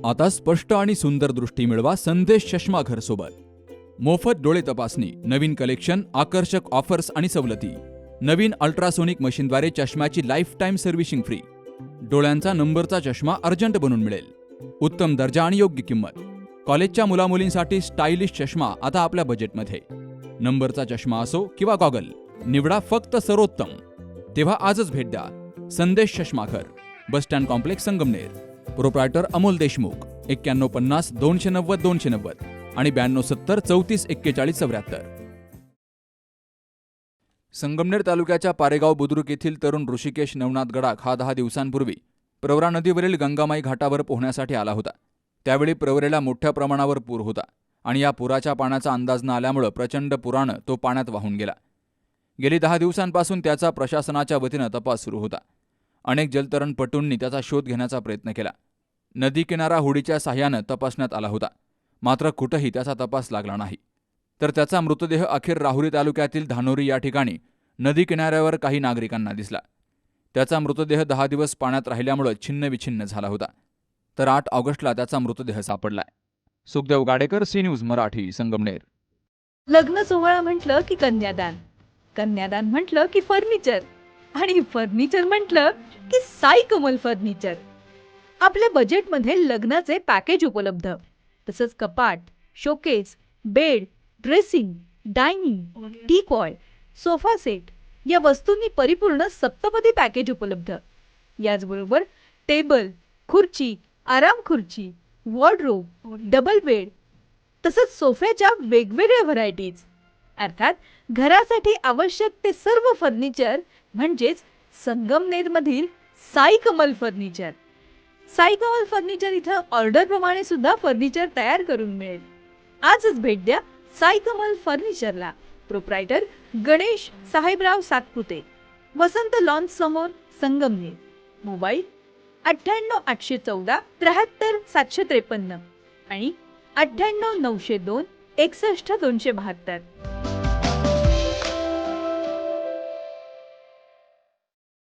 आता स्पष्ट आणि सुंदर दृष्टी मिळवा संदेश चष्मा घर सोबत। मोफत डोळे तपासणी, नवीन कलेक्शन, आकर्षक ऑफर्स आणि सवलती। नवीन अल्ट्रासोनिक मशीनद्वारे चष्म्याची लाईफ टाइम सर्व्हिसिंग फ्री। डोळ्यांचा नंबरचा चष्मा अर्जंट बनून मिळेल। उत्तम दर्जा आणि योग्य किंमत। कॉलेजच्या मुलामुलींसाठी स्टायलिश चष्मा आता आपल्या बजेटमध्ये। नंबरचा चष्मा असो किंवा गॉगल, निवडा फक्त सर्वोत्तम। तेव्हा आजच भेट द्या Sandesh Chashmaghar, bus stand complex, Sangamner. Proprietor Amol Deshmukh, 9150 290 290 आणि 9270 34 41 74। संगमनेर तालुक्याच्या पारेगाव बुद्रुक येथील तरुण ऋषिकेश नवनाथ गडाख हा 10 दिवसांपूर्वी प्रवरा नदीवरील गंगामाई घाटावर पोहण्यासाठी आला होता। त्यावेळी प्रवरेला मोठ्या प्रमाणावर पूर होता आणि या पुराच्या पाण्याचा अंदाज न आल्यामुळे प्रचंड पुरानं तो पाण्यात वाहून गेला। गेली 10 दिवसांपासून त्याचा प्रशासनाच्या वतीनं तपास सुरू होता। अनेक जलतरणपटूंनी त्याचा शोध घेण्याचा प्रयत्न केला। नदी किनारा होडीच्या साह्यानं तपासण्यात आला होता, मात्र कुठेही त्याचा तपास लागला नाही। तर त्याचा मृतदेह अखेर राहुरी तालुक्यातील धानोरी या ठिकाणी नदी किनाऱ्यावर काही नागरिकांना दिसला। त्याचा मृतदेह 10 दिवस पाण्यात राहिल्यामुळे छिन्नविछिन्न झाला होता। तर 8 ऑगस्टला त्याचा मृतदेह सापडलाय। Sukhdev Gadekar, C news Marathi, Sangamner. लग्न सोहळा म्हटलं की कन्यादान, कन्यादान म्हटलं की फर्निचर आणि फर्निचर म्हटलं की साई कमल फर्निचर। आपल्या बजेटमध्ये लग्नाचे पॅकेज उपलब्ध, तसंच कपाट, showcase, bed, dressing, dining, teapoy, sofa set या वस्तूंनी परिपूर्ण सप्तपदी पॅकेज उपलब्ध। याचबरोबर टेबल, खुर्ची, आराम खुर्ची, वॉर्डरोब, डबल बेड तसंच सोफ्याच्या वेगवेगळ्या व्हरायटीज, अर्थात घरासाठी आवश्यक ते सर्व फर्निचर म्हणजेच संगमनेरमधील साई कमल फर्निचर। साई कमल फर्निचर इथं ऑर्डर प्रमाणे सुद्धा फर्निचर तयार करून मिळेल। आजच भेट द्या साई कमल फर्निचरला। प्रोप्रायटर गणेश साहेबराव सातपुते, वसंत लॉन्स समोर, संगमनेर। मोबाईल 98 814 73 753 आणि 98 902 61 272।